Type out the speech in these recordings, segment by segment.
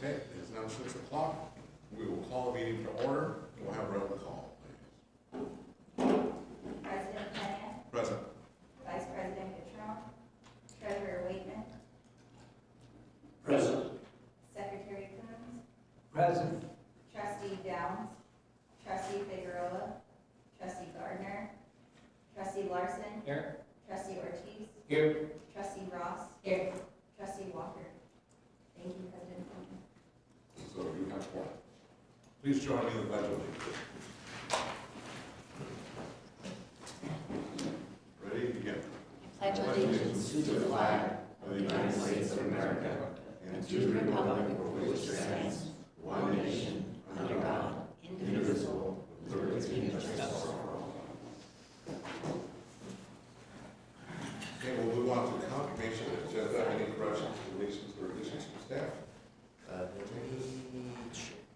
Okay, it's now 6 o'clock. We will call the meeting to order. We'll have roll call, please. President Tennant, Present. Vice President Catron, Treasurer Waitman, Present. Secretary Coons, Present. Trustee Downs, Trustee Figueroa, Trustee Gardner, Trustee Larson, Here. Trustee Ortiz, Here. Trustee Ross, here, Trustee Walker. Thank you, President Tennant. So you have one. Please join me in the pledge of allegiance. Ready? Begin. Pledge allegiance to the flag of the United States of America and to the republic for which it stands, one nation, under God, indivisible, with liberty and justice for all. Okay, we'll move on to the confirmation agenda. Any corrections, deletions, or additions from staff?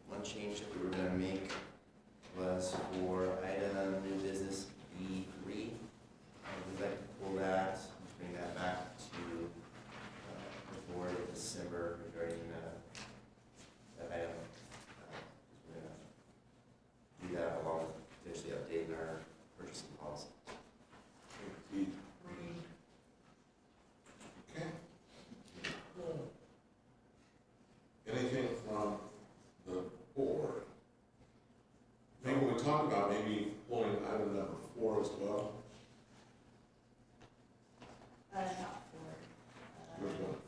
One change that we were going to make was for item new business B3. We'd like to pull that, bring that back to the board in December regarding that item. We're going to do that along with potentially updating our purchasing policy. B3. Okay. Anything from the board? Maybe we talked about maybe pulling item number 4 as well. Not Which for, one?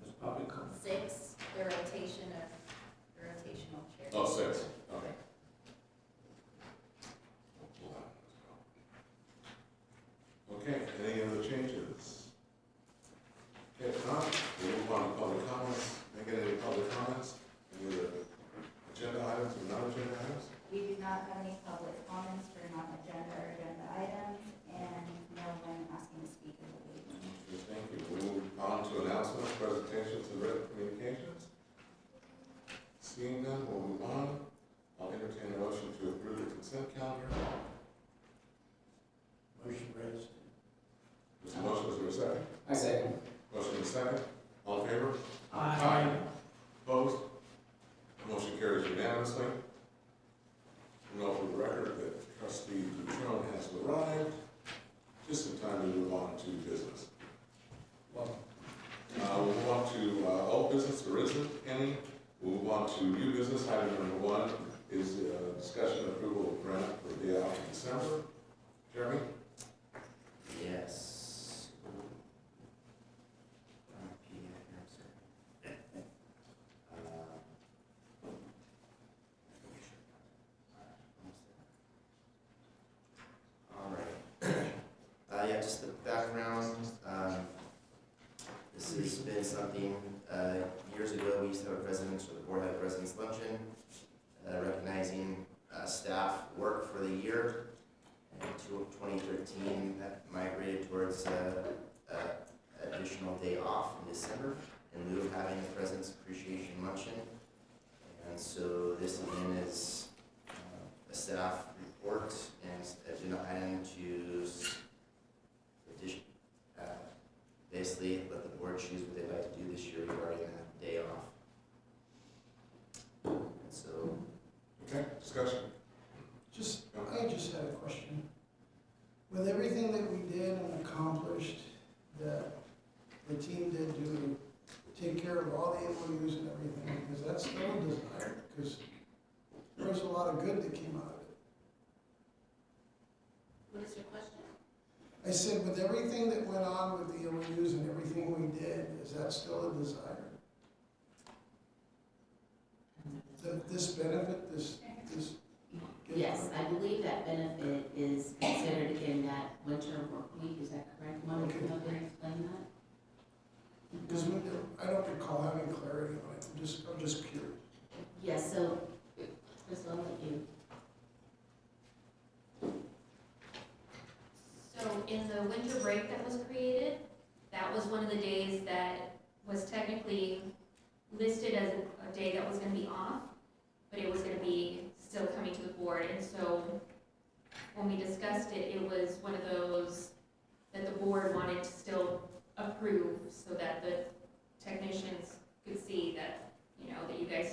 There's public comment. 6, the rotational chair. Oh, 6. Okay. We'll pull that one as well. Okay, any other changes? Okay, if not, we'll move on to public comments. Make any public comments? Any of the agenda items or non-agenda items? We do not have any public comments for non-agenda or agenda items, and no one asking to speak in the meeting. Okay, thank you. We'll move on to announcements, presentations, and written communications. Seeing none, we'll move on. I'll entertain a motion to approve the consent calendar. Motion raised. There's a motion, is there a second? I second. Motion is second. All in favor? Aye. Opposed? Motion carries unanimously. We know for the record that Trustee Catron has arrived just in time to move on to business. Welcome. We'll move on to old business. There isn't any. We'll move on to new business. Item number 1 is discussion and approval of grant for the day off in December. Jeremy? Yes. All right. Yeah, just the background. This has been something, years ago we used to have a president's, or the board had a president's luncheon, recognizing staff work for the year. And in 2013, that migrated towards additional day off in December in lieu of having the President's Appreciation Luncheon. And so this again is a staff report and agenda item to basically let the board choose what they'd like to do this year regarding that day off. And so, Okay, discussion. I just had a question. With everything that we did and accomplished, that the team did do to take care of all the MOUs and everything, is that still a desire? Because there was a lot of good that came out of it. What is your question? I said, with everything that went on with the MOUs and everything we did, is that still a desire? This benefit, this. Yes, I believe that benefit is considered in that winter work week, is that correct? One of you know to explain that? Because I don't recall having clarity on it. I'm just curious. Yes, so, Chris, I'll let you. So in the winter break that was created, that was one of the days that was technically listed as a day that was going to be off, but it was going to be still coming to the board. And so when we discussed it, it was one of those that the board wanted to still approve so that the technicians could see that, you know, that you guys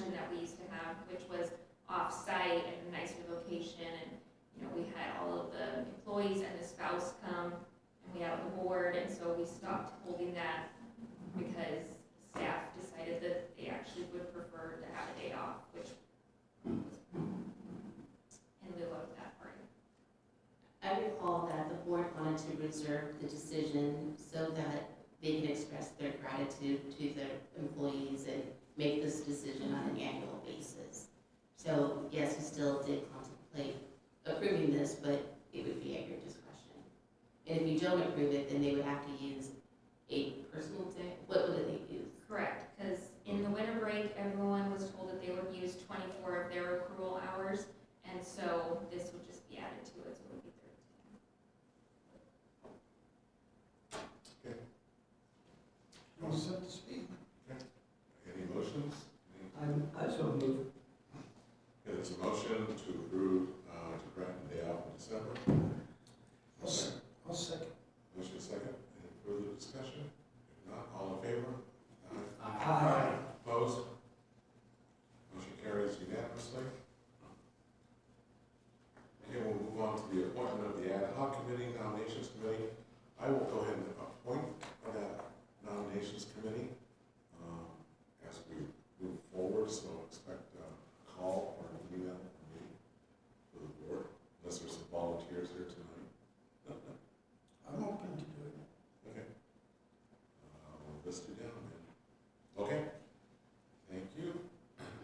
version that we used to have, which was off-site and a nicer location, and, you know, we had all of the employees and the spouse come, and we had the board, and so we stopped holding that because staff decided that they actually would prefer to have a day off, which was in lieu of that party. I recall that the board wanted to reserve the decision so that they can express their gratitude to their employees and make this decision on an annual basis. So yes, we still did contemplate approving this, but it would be at your discretion. And if you don't approve it, then they would have to use a personal day. What would they use? Correct, because in the winter break, everyone was told that they would use 24 of their accrual hours, and so this would just be added to it, so it would be 13. Okay, You want to set the speed? any motions? I so move. Okay, there's a motion to approve, to grant the day off in December. I'll second. Motion second, any further discussion? If not, all in favor? Aye. Opposed? Motion carries unanimously. Okay, we'll move on to the appointment of the ad hoc committee, nominations committee. I will go ahead and appoint that nominations committee as we move forward, so expect a call or an email from me for the board, unless there's some volunteers here tonight. I'm open to doing it. Okay. We'll list you down then. Okay. Thank you.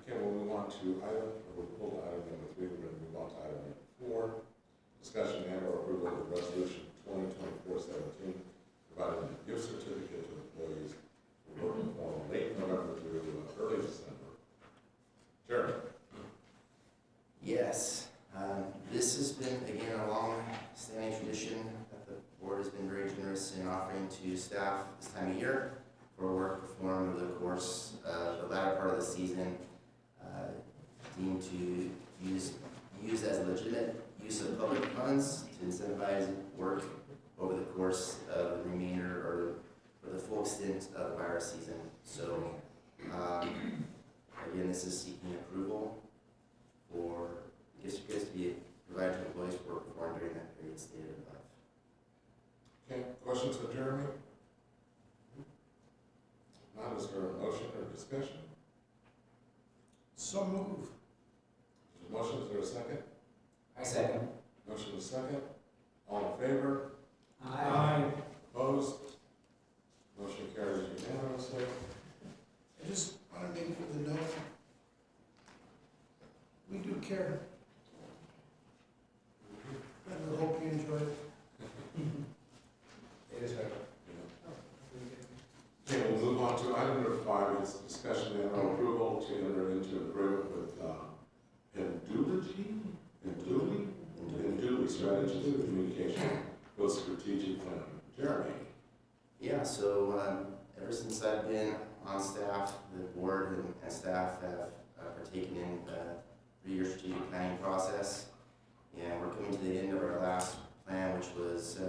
Okay, we'll move on to we'll pull item number 3, we're going to move on to item number 4. Discussion and or approval of resolution 2024-17, providing a gift certificate to employees who work from late November through early December. Jeremy. Yes, this has been, again, a long-standing tradition that the board has been very generous in offering to staff this time of year for work performed over the course of the latter part of the season, deemed to use as legitimate use of public funds to incentivize work over the course of the remainder or the full extent of the virus season. So, again, this is seeking approval for gift certificates to be provided to employees for work performed during that period stated above. Okay, questions for Jeremy? Not, is there a motion or discussion? So move. There's a motion, is there a second? I second. Motion is second. All in favor? Aye. Opposed? Motion carries unanimously. I just want to make for the note, we do care, and I hope you enjoy it. It is better. Okay, we'll move on to item number 5, it's discussion and approval to enter into agreement with Induli Strategies and Communication with Strategic Planning. Jeremy. Yeah, so ever since I've been on staff, the board and staff have partaken in the 3-year strategic planning process. And we're coming to the end of our last plan, which was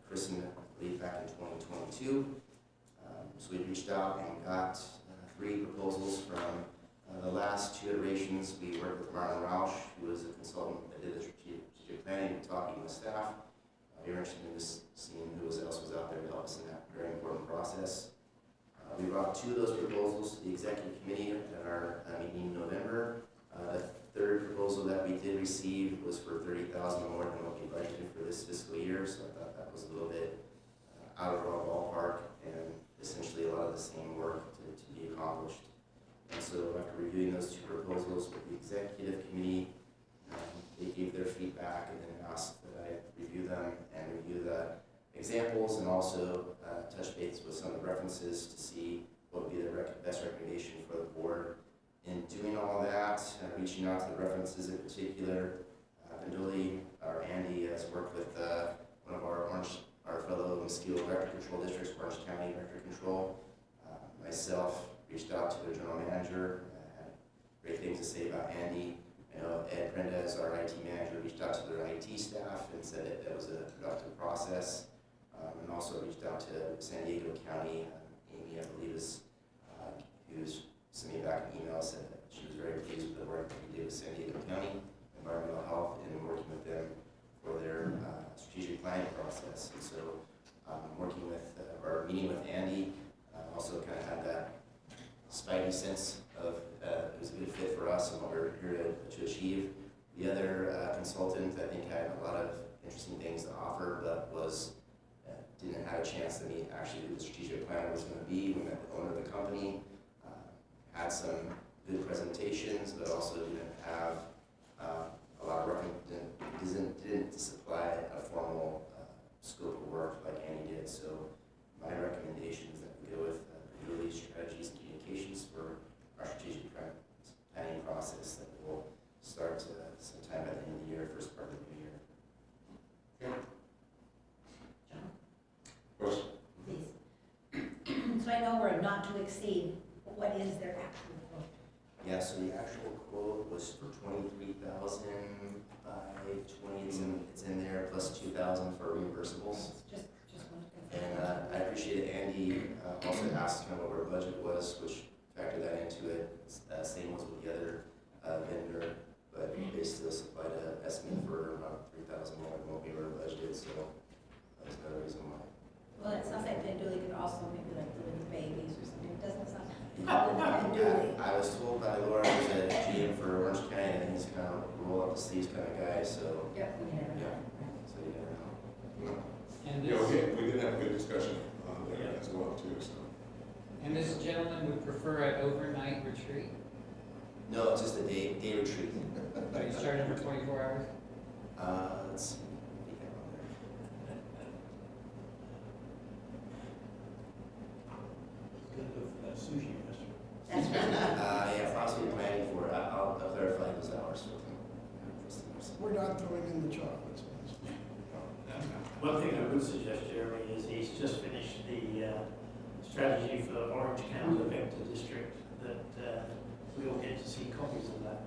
christened, I believe, back in 2022. So we reached out and got 3 proposals from the last 2 iterations. We worked with Martin Rausch, who was a consultant that did the strategic planning and talking with staff. We were interested in just seeing who else was out there to help us in that very important process. We brought 2 of those proposals to the executive committee at our meeting in November. The 3rd proposal that we did receive was for $30,000 more than what we budgeted for this fiscal year, so I thought that was a little bit out of our ballpark and essentially a lot of the same work to be accomplished. And so after reviewing those 2 proposals with the executive committee, they gave their feedback and then asked that I review them and review the examples and also touch base with some of the references to see what would be the best recommendation for the board. In doing all that, reaching out to the references in particular, Induli, or Andy, has worked with one of our fellow Mosquito Vector Control Districts, Orange County Vector Control. Myself reached out to their general manager, had great things to say about Andy. I know Ed Prendez, our IT manager, reached out to their IT staff and said that was a productive process. And also reached out to San Diego County. Amy, I believe, who sent me back an email, said that she was very us and what we're here to achieve. The other consultant, I think, had a lot of interesting things to offer, but didn't have a chance to meet actually who the strategic planner was going to be. We met the owner of the company, had some good presentations, but also didn't have a lot of didn't supply a formal scope of work like Annie did. So my recommendation is that we go with Julie Strategies and Communications for our strategic planning process that will start sometime at the end of the year, first part of the new year. Okay. John, Question? please. So I know we're not to exceed, but what is their actual quote? Yeah, so the actual quote was for 23,000 by 20. It's in there plus 2,000 for reimbursables. Just want to confirm. And I appreciate it. Andy also asked kind of what our budget was, which factored that into it. Same was with the other vendor, but they still supplied an estimate for about 3,000 more than what we were budgeted, so that's another reason why. Well, it sounds like the Dooley could also maybe like the little babies or something. It doesn't sound like Dooley. I was told by Laura, who's a GM for Orange County, and he's kind of roll up the sleeves kind of guy, so Yep, we never know. so you never know. And Yeah, this, we did have a good discussion there as well too, so. and this gentleman would prefer an overnight retreat, No, it's just a day retreat. but he's charging for 24 hours? Let's see. What do we have on there? Gonna go for that sushi restaurant. That's right. Yeah, possibly planning for it. I'll clarify those hours with him. We're not throwing in the chocolates. One thing I would suggest, Jeremy, is he's just finished the strategy for the Orange County Vector District, that we all get to see copies of that.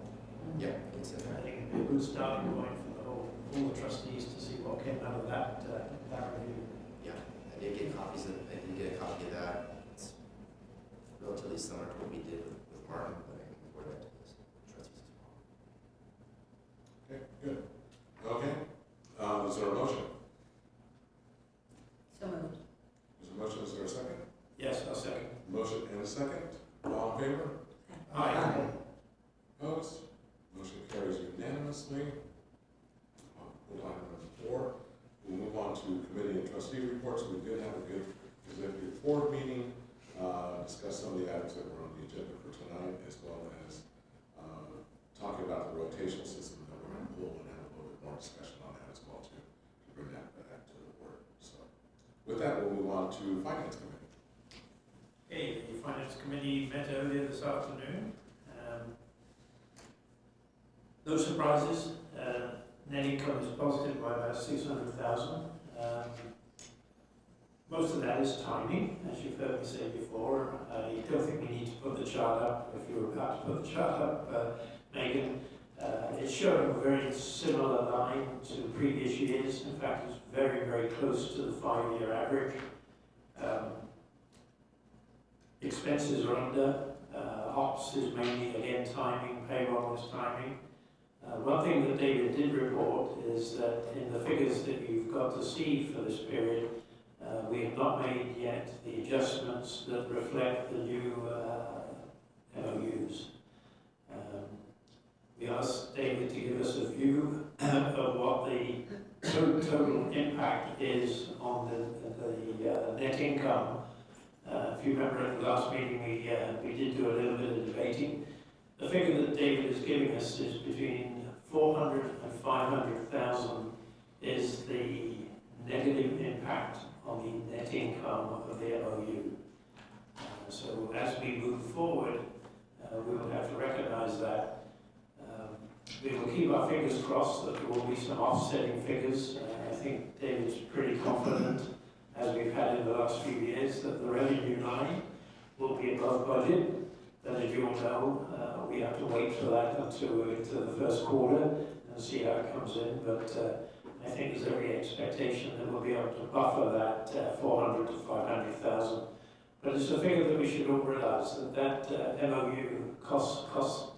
Yeah, I can say I that. think it'd be a good starting point for all the trustees to see what came out of that review. Yeah, I did get a copy of that. It's relatively similar to what we did with Martin, but I can forward that to the trustees as well. Okay, good. Okay, is there a motion? So moved. There's a motion, is there a second? Yes, I'll second. Motion and a second. All in favor? Aye. Opposed? Motion carries unanimously. Hold on, number 4. We'll move on to committee and trustee reports. We did have a good executive board meeting, discuss some of the items that were on the agenda for tonight, as well as talking about the rotational system that we're going to pull and have a little bit more discussion on that as well too, to bring that back to the board. So with that, we'll move on to finance committee. Okay, the Finance Committee met earlier this afternoon. No surprises. Net income is positive by about 600,000. Most of that is timing, as you've heard me say before. You don't think we need to put the chart up. If you were about to put the chart up, Megan, it's showing a very similar line to previous years. In fact, it's very, very close to the 5-year average. Expenses are under. Ops is mainly, again, timing. Payroll is timing. One thing that David did report is that in the figures that you've got to see for this period, we have not made yet the adjustments that reflect the new MOUs. We asked David to give us a view of what the total impact is on the net income. If you remember at the last meeting, we did do a little bit of debating. The figure that David is giving us is between 400 and 500,000 is the negative impact on the net income of the MOU. So as we move forward, we will have to recognize that. We will keep our fingers crossed that there will be some offsetting figures. I think David's pretty confident, as we've had in the last few years, that the revenue line will be above budget. But as you all know, we have to wait for that until the first quarter and see how it comes in. But I think there's every expectation that we'll be able to buffer that 400 to 500,000. But it's a figure that we should all realise that MOU cost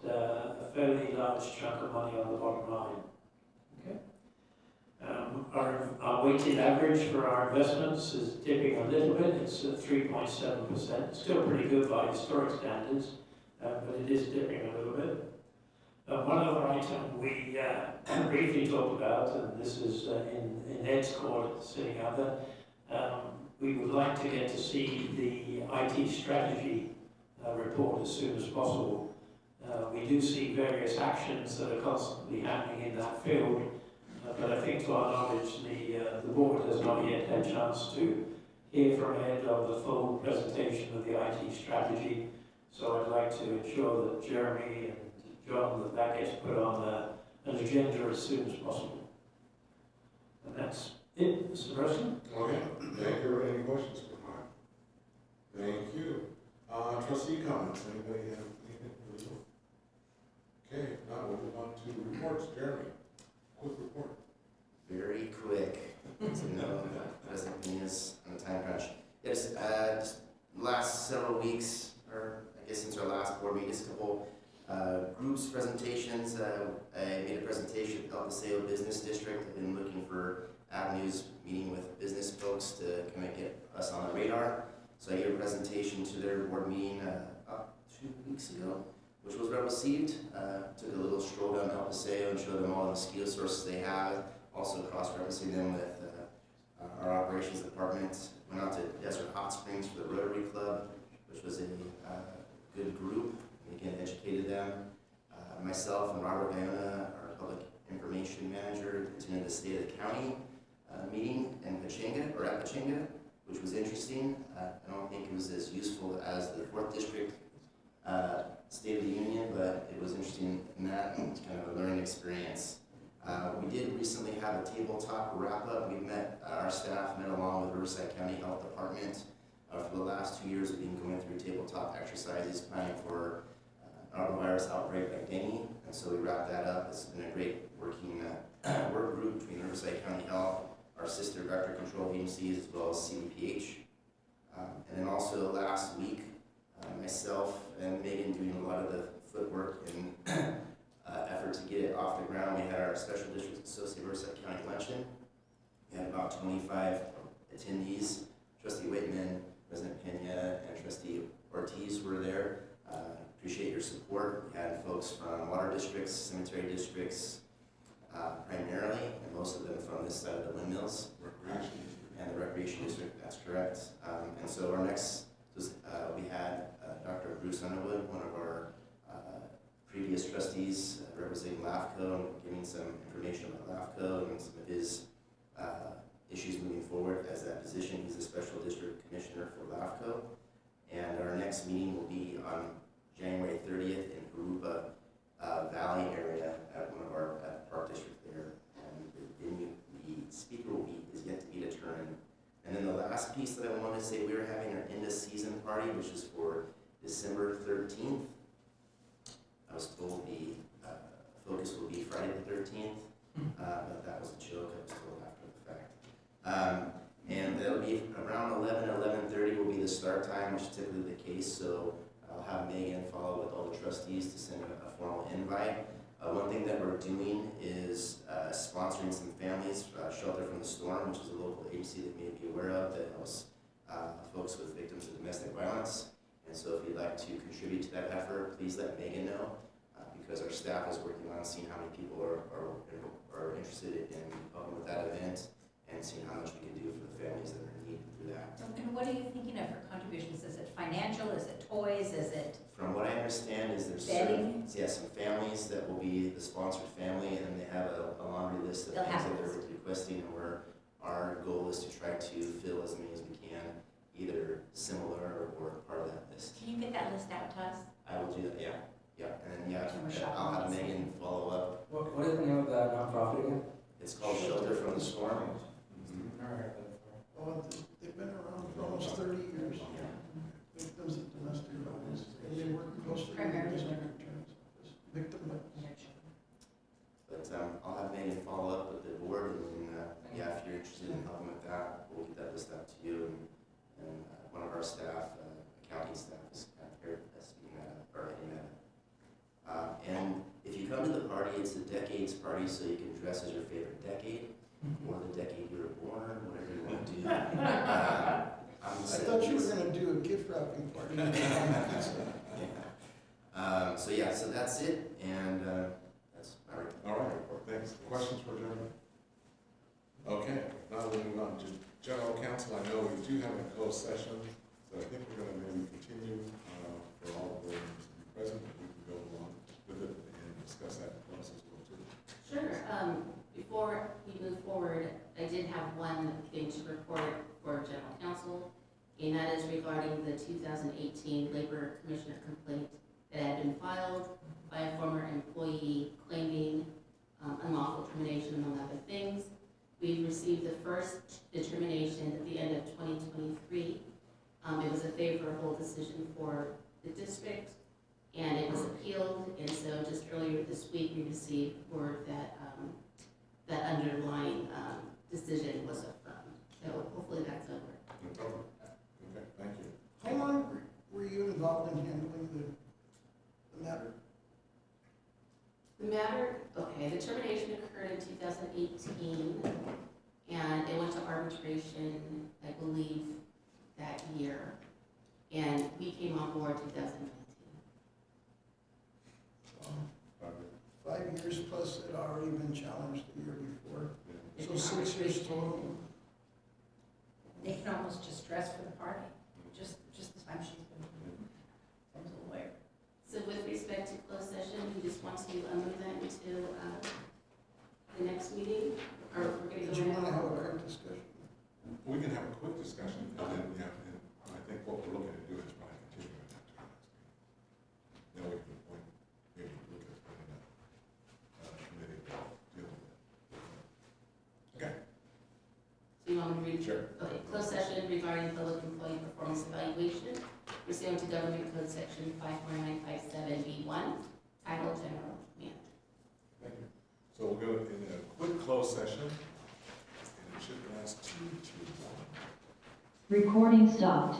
a fairly large chunk of money on the bottom line. Okay. Our weighted average for our investments is dipping a little bit. It's at 3.7%. Still pretty good by historic standards, but it is dipping a little bit. briefly talked about, and this is in Ed's court sitting out there, we would like to get to see the IT strategy report as soon as possible. We do see various actions that are constantly happening in that field, but I think to our knowledge the board has not yet had a chance to hear from Ed on the full presentation of the IT strategy. So I'd like to ensure that Jeremy and John, that gets put on an agenda as soon as possible. And that's it, Mr. President. Okay, thank you. Any questions for Mark? Thank you. Trustee comments, anybody have anything for you? Okay, now we'll move on to reports. Jeremy, quick report. Very quick, to know that President Pena's on the time crunch. Yes, just last several weeks, or I guess since our last board meeting, just a couple groups presentations. I made a presentation at El Paseo Business District. I've been looking for avenues, meeting with business folks to kind of get us on the radar. So I gave a presentation to their board meeting about 2 weeks ago, which was well received. Took a little stroll down El Paseo and showed them all the mosquito sources they have, also cross-referencing them with our operations department. Went out to Desert Hot Springs for the Rotary Club, which was a good group, and again, educated them. Myself and Robert Iona, our public information manager, attended the State of the County meeting in Pachanga, or at Pachanga, which was interesting. I don't think it was as useful as the 4th District State of the Union, but it was interesting in that, and kind of a learning experience. We did recently have a tabletop wrap-up. We met, our staff met along with Riverside County Health Department. For the last 2 years, we've been going through tabletop exercises, planning for arbovirus outbreak like dengue, and so we wrapped that up. It's been a great working work group between Riverside County Health, our sister vector control agencies, as well as CDPH. And then also last week, myself and Megan doing a lot of the footwork and effort to get it off the ground. We had our Special District Associate Riverside County Luncheon. We had about 25 attendees. Trustee Whitman, President Pena, and Trustee Ortiz were there. Appreciate your support. We had folks from water districts, cemetery districts, primarily, and most of them from this side of the windmills. And the recreation district, that's correct. And so our next, we had Dr. Bruce Underwood, one of our previous trustees, representing LAFCO and giving some information about LAFCO and some of his issues moving forward as that position. He's a special district commissioner for LAFCO. And our next meeting will be on January 30th in Aruba Valley area at one of our park district there. And the speaker is yet to be determined. And then the last piece that I wanted to say, we are having our end of season party, which is for December 13th. I was told the focus will be Friday the 13th, but that was a joke. I was told after the fact. And that'll be around 11:30 will be the start time, which is typically the case. So I'll have Megan follow with all the trustees to send a formal invite. One thing that we're doing is sponsoring some families, Shelter from the Storm, which is a local agency that you may be aware of that helps folks with victims of domestic violence. And so if you'd like to contribute to that effort, please let Megan know, because our staff is working on seeing how many people are interested in helping with that event and seeing how much we can do for the families that are in need through that. And what are you thinking of for contributions? Is it financial, is it toys, is it From what I understand is there's bedding? some families that will be the sponsored family, and they have a laundry list of They'll things have that they're this. requesting, and our goal is to try to fill as many as we can, either similar or part of that list. Can you get that list out to us? I will do that, yeah. And then, Can we shop I'll have on this? Megan follow up. What is the name of the nonprofit again? It's called Shelter from the Storm. Never heard of it before. Oh, they've been around for almost 30 years. Victims of domestic violence, and they work closely with the Primarily district attorney's office. Victim, But I'll have Megan follow up with the board, and if you're interested in helping with that, we'll get that list out to you. And one of our staff, accounting staff, is here speaking that up, or heading that up. And if you come to the party, it's a decades party, so you can dress as your favorite decade, or the decade you were born, whatever you want to do. I thought you were going to do a gift wrapping party. So that's it, and that's my report. All right, thanks. Questions for Jeremy? Okay, now we'll move on to general counsel. I know we do have a closed session, so I think we're gonna maybe continue, for all of those to be present, and we can go along with it and discuss that process as well too. Sure. Before we move forward, I did have one thing to report for general counsel, and that is regarding the 2018 Labor Commissioner complaint that had been filed by a former employee claiming unlawful termination, among other things. We received the first determination at the end of 2023. It was a favorable decision for the district, and it was appealed, and so just earlier this week, we received word that that underlying decision was affirmed. So hopefully that's over. No problem. Okay, thank you. How long were you involved in handling the matter? The matter, okay, the termination occurred in 2018, and it went to arbitration, I believe, that year, and we came on board 2019. 5 years plus had already been challenged the year before, Yeah. so 6 years total. They can almost just dress for the party, just the time she's been, I'm aware. So with respect to closed session, we just want to move that into the next meeting, or we're going Did to you go want to ahead? have a quick discussion? We can have a quick discussion, and then, yeah, and I think what we're looking at doing is probably continuing that to the next meeting. Then we can point, maybe look at putting a committee to deal with it. Okay, So you want me to read? sure. Okay, closed session regarding public employee performance evaluation pursuant to Government Code Section 54957B1, title General Manager. Thank you. So we'll go in a quick closed session, and it should last 2 to 1. Recording stopped.